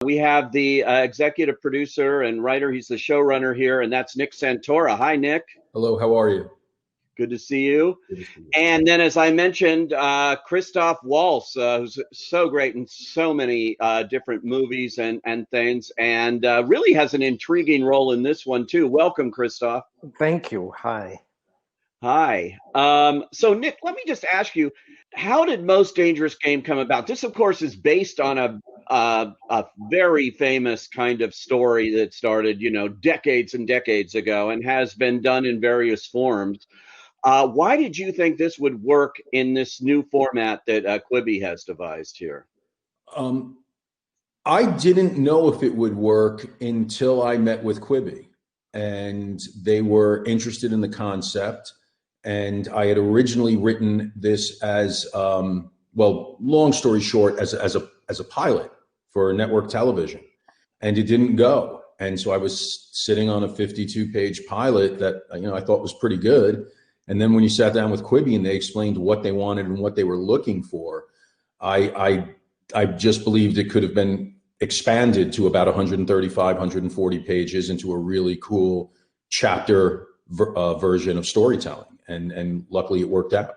We have the executive producer and writer. He's the showrunner here, and that's Nick Santora. Hi, Nick. Hello, how are you? Good to see you. Good to see you. And then, as I mentioned, Christoph Waltz, who's so great in so many different movies and things, and really has an intriguing role in this one, too. Welcome, Christoph. Thank you. Hi. Hi. So, Nick, let me just ask you, how did Most Dangerous Game come about? This, of course, is based on a very famous kind of story that started, decades and decades ago and has been done in various forms. Why did you think this would work in this new format that Quibi has devised here? I didn't know if it would work until I met with Quibi, and they were interested in the concept. And I had originally written this as, well, long story short, as a pilot for network television, and it didn't go. And so I was sitting on a 52-page pilot that I thought was pretty good. And then when you sat down with Quibi and they explained what they wanted and what they were looking for, I just believed it could have been expanded to about 135, 140 pages into a really cool chapter version of storytelling. And luckily it worked out.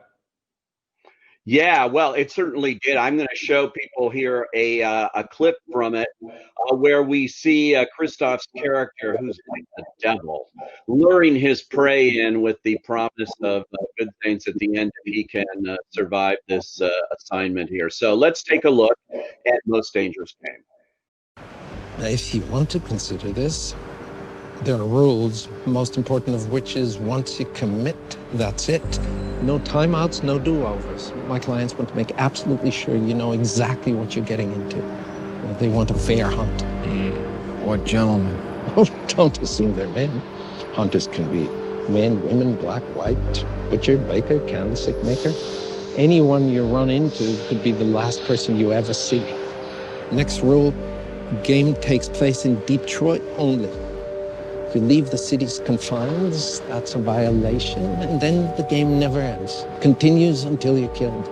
Yeah, well, it certainly did. I'm going to show people here a clip from it where we see Christoph's character, who's like the devil, luring his prey in with the promise of good things at the end if he can survive this assignment here. So let's take a look at Most Dangerous Game. If you want to consider this, there are rules, most important of which is once you commit, that's it. No timeouts, no do-overs. My clients want to make absolutely sure you know exactly what you're getting into. They want a fair hunt. What gentlemen? Oh, don't assume they're men. Hunters can be men, women, black, white, butcher, baker, candlestick maker. Anyone you run into could be the last person you ever see. Next rule, game takes place in Detroit only. If you leave the city's confines, that's a violation, and then the game never ends. Continues until you're killed.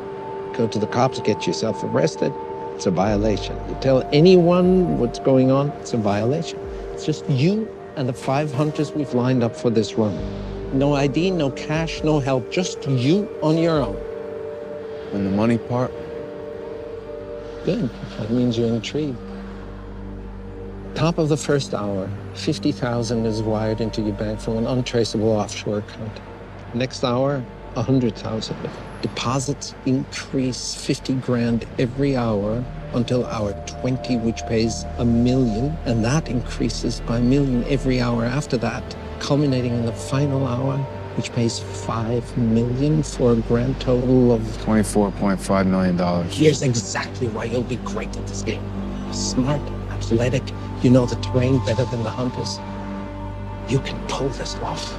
Go to the cops, get yourself arrested, it's a violation. You tell anyone what's going on, it's a violation. It's just you and the 5 hunters we've lined up for this run. No ID, no cash, no help, just you on your own. And the money part? Good, that means you're intrigued. Top of the first hour, 50,000 is wired into your bank from an untraceable offshore account. Next hour, 100,000. Deposits increase 50 grand every hour until hour 20, which pays $1 million, and that increases by $1 million every hour after that, culminating in the final hour, which pays $5 million for a grand total of $24.5 million. Here's exactly why you'll be great at this game. Smart, athletic, you know the terrain better than the hunters. You can pull this off.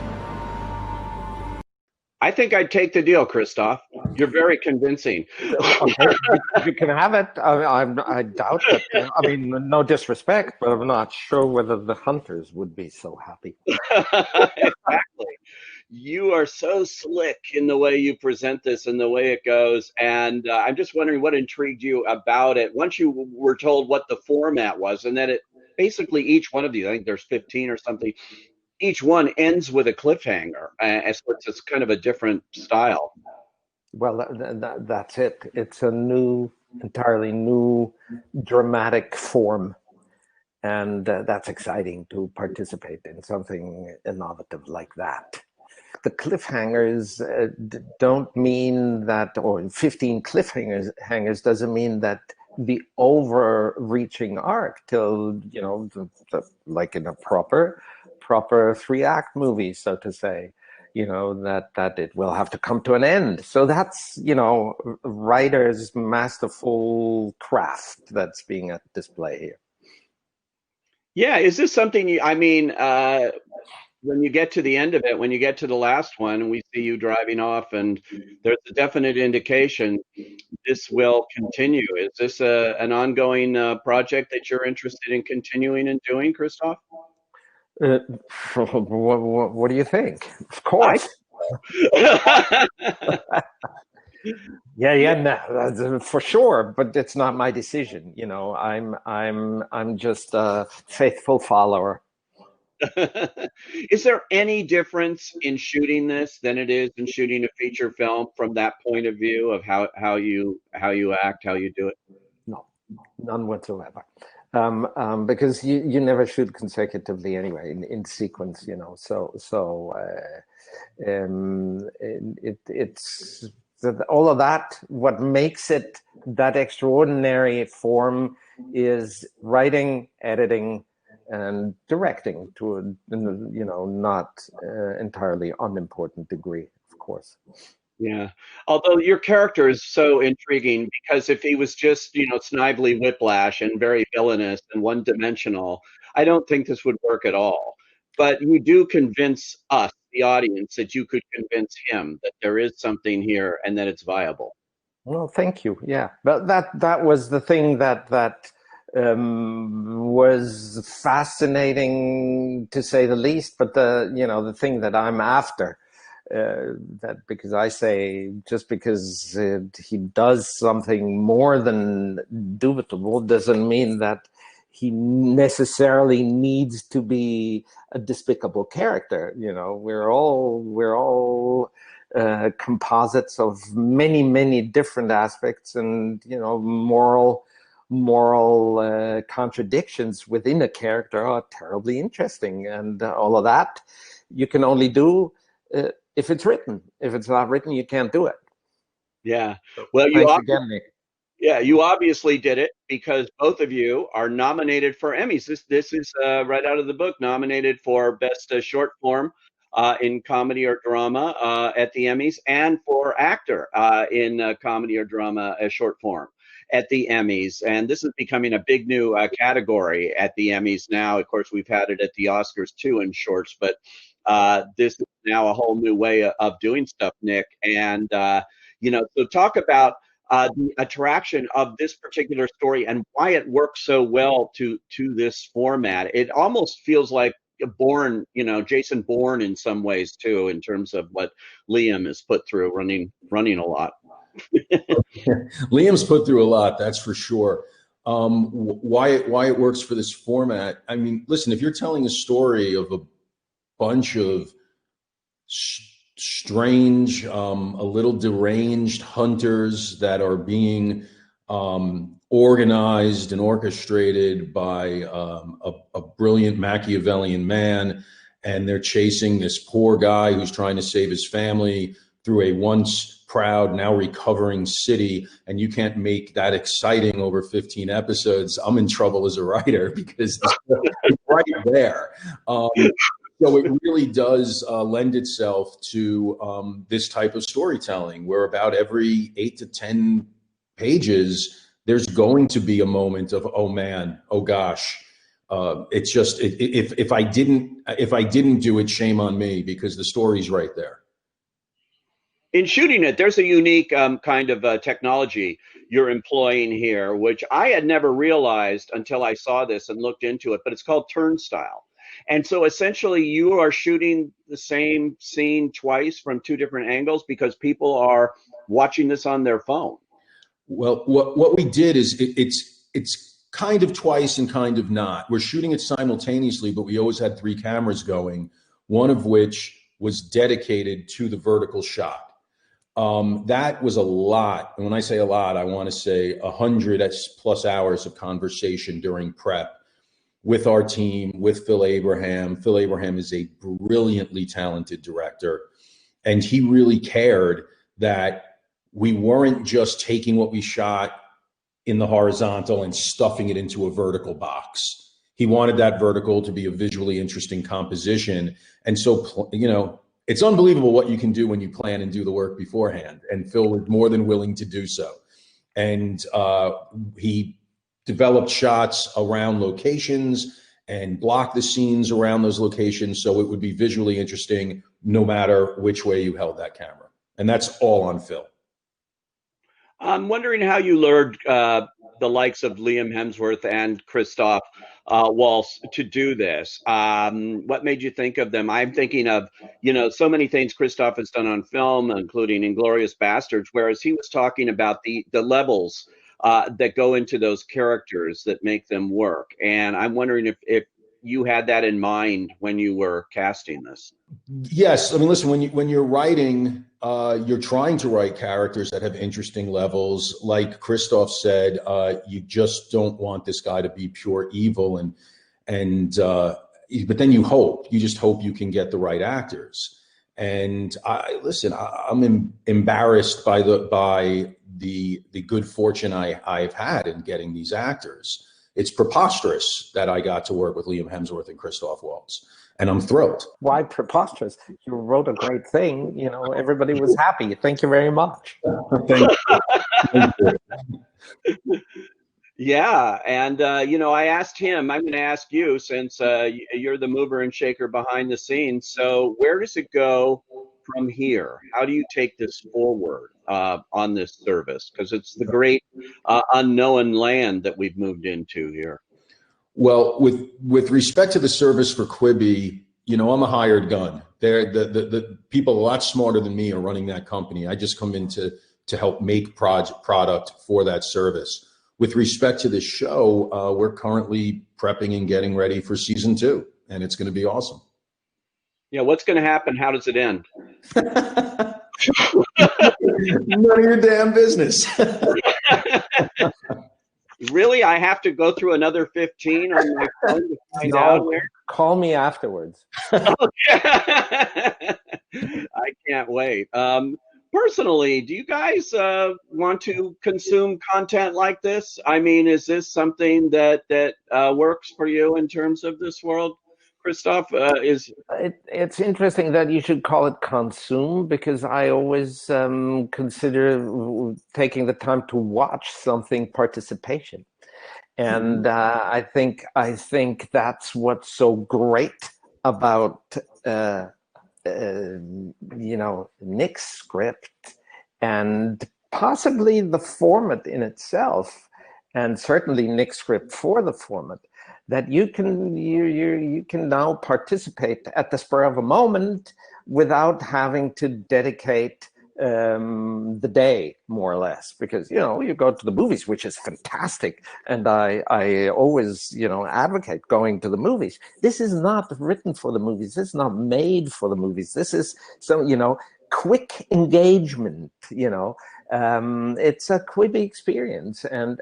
I think I'd take the deal, Christoph. You're very convincing. Okay, you can have it. I doubt it. I mean, no disrespect, but I'm not sure whether the hunters would be so happy. Exactly. You are so slick in the way you present this and the way it goes. And I'm just wondering what intrigued you about it once you were told what the format was, and that it basically each one of these, I think there's 15 or something, each one ends with a cliffhanger. So it's kind of a different style. Well, that's it. It's a entirely new dramatic form. And that's exciting to participate in something innovative like that. The cliffhangers don't mean that, or 15 cliffhangers doesn't mean that the overreaching arc till, like in a proper 3-act movie, so to say, that it will have to come to an end. So that's, writer's masterful craft that's being at display here. Yeah, is this something when you get to the end of it, when you get to the last one, we see you driving off, and there's a definite indication this will continue. Is this an ongoing project that you're interested in continuing and doing, Christoph? What do you think? Of course. Yeah, no, for sure. But it's not my decision. You know, I'm just a faithful follower. Is there any difference in shooting this than it is in shooting a feature film from that point of view of how you act, how you do it? No, none whatsoever. Because you never shoot consecutively anyway in sequence, you know. It's all of that. What makes it that extraordinary form is writing, editing, and directing to a not entirely unimportant degree, of course. Yeah. Although your character is so intriguing because if he was just, Snively Whiplash and very villainous and one-dimensional, I don't think this would work at all. But you do convince us, the audience, that you could convince him that there is something here and that it's viable. Well, thank you. Yeah, but that was the thing that was fascinating to say the least. But the thing that I'm after, that because I say just because he does something more than dubitable doesn't mean that he necessarily needs to be a despicable character. You know, we're all composites of many different aspects, and moral contradictions within a character are terribly interesting, and all of that you can only do if it's written. If it's not written, you can't do it. Yeah. Well, Thanks again, Nick. yeah, you obviously did it because both of you are nominated for Emmys. This is right out of the book, nominated for Best Short Form in Comedy or Drama at the Emmys, and for Actor in Comedy or Drama Short Form at the Emmys. And this is becoming a big new category at the Emmys now. Of course, we've had it at the Oscars too in shorts, but this is now a whole new way of doing stuff, Nick. And so talk about the attraction of this particular story and why it works so well to this format. It almost feels like Bourne, Jason Bourne in some ways too, in terms of what Liam has put through running a lot. Liam's put through a lot, that's for sure. Why it works for this format? I mean, listen, if you're telling a story of a bunch of strange, a little deranged hunters that are being organized and orchestrated by a brilliant Machiavellian man, and they're chasing this poor guy who's trying to save his family through a once proud, now recovering city, and you can't make that exciting over 15 episodes, I'm in trouble as a writer because it's right there. So it really does lend itself to this type of storytelling, where about every 8 to 10 pages, there's going to be a moment of, oh man, oh gosh. It's just if I didn't do it, shame on me, because the story's right there. In shooting it, there's a unique kind of technology you're employing here, which I had never realized until I saw this and looked into it, but it's called turnstile. And so essentially you are shooting the same scene twice from two different angles because people are watching this on their phone. Well, what we did is it's kind of twice and kind of not. We're shooting it simultaneously, but we always had 3 cameras going, one of which was dedicated to the vertical shot. That was a lot. And when I say a lot, I want to say 100+ hours of conversation during prep with our team, with Phil Abraham. Phil Abraham is a brilliantly talented director, and he really cared that we weren't just taking what we shot in the horizontal and stuffing it into a vertical box. He wanted that vertical to be a visually interesting composition. And so, it's unbelievable what you can do when you plan and do the work beforehand. And Phil was more than willing to do so. And he developed shots around locations and blocked the scenes around those locations so it would be visually interesting no matter which way you held that camera. And that's all on Phil. I'm wondering how you lured the likes of Liam Hemsworth and Christoph Waltz to do this. What made you think of them? I'm thinking of, so many things Christoph has done on film, including Inglourious Bastards, whereas he was talking about the levels that go into those characters that make them work. And I'm wondering if you had that in mind when you were casting this. Yes, I mean, listen, when you're writing, you're trying to write characters that have interesting levels. Like Christoph said, you just don't want this guy to be pure evil, but then you just hope you can get the right actors. And I'm embarrassed by the good fortune I've had in getting these actors. It's preposterous that I got to work with Liam Hemsworth and Christoph Waltz, and I'm thrilled. Why preposterous? You wrote a great thing. Everybody was happy. Thank you very much. Thank you. Yeah, and I asked him. I'm going to ask you, since you're the mover and shaker behind the scenes. So where does it go from here? How do you take this forward on this service? Because it's the great unknown land that we've moved into here. Well, with respect to the service for Quibi, I'm a hired gun. The people a lot smarter than me are running that company. I just come in to help make product for that service. With respect to the show, we're currently prepping and getting ready for season 2, and it's going to be awesome. Yeah, what's going to happen? How does it end? None of your damn business. Really? I have to go through another 15 on my phone to find out where? Call me afterwards. I can't wait. Personally, do you guys want to consume content like this? I mean, is this something that works for you in terms of this world? Christoph, it's interesting that you should call it consume, because I always consider taking the time to watch something participation, and I think that's what's so great about Nick's script, and possibly the format in itself, and certainly Nick's script for the format, that you can now participate at the spur of a moment without having to dedicate the day, more or less, because you go to the movies, which is fantastic, and I always advocate going to the movies. This is not written for the movies. This is not made for the movies. This is some quick engagement. It's a Quibi experience, and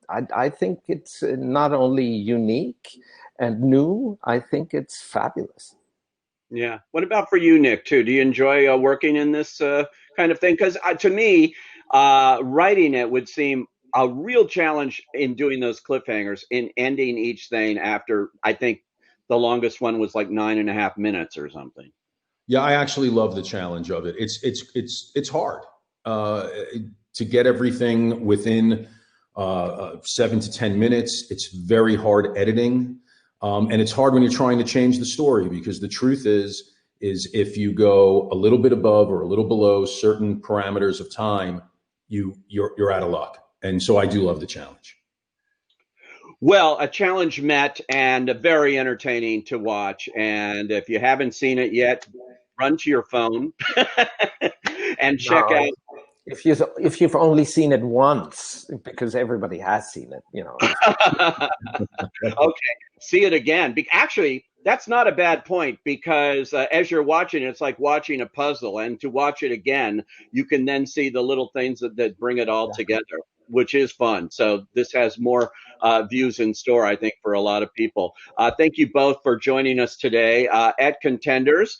I think it's not only unique and new, I think it's fabulous. Yeah. What about for you, Nick, too? Do you enjoy working in this kind of thing? Because to me, writing it would seem a real challenge in doing those cliffhangers, in ending each thing after, I think the longest one was like 9.5 minutes or something. Yeah, I actually love the challenge of it. It's hard to get everything within 7 to 10 minutes. It's very hard editing. And it's hard when you're trying to change the story, because the truth is if you go a little bit above or a little below certain parameters of time, you're out of luck. And so I do love the challenge. Well, a challenge met, and very entertaining to watch. And if you haven't seen it yet, run to your phone and check out. If you've only seen it once, because everybody has seen it, Okay, see it again. Actually, that's not a bad point, because as you're watching it, it's like watching a puzzle, and to watch it again, you can then see the little things that bring it all together, which is fun. So this has more views in store, I think, for a lot of people. Thank you both for joining us today at Contenders.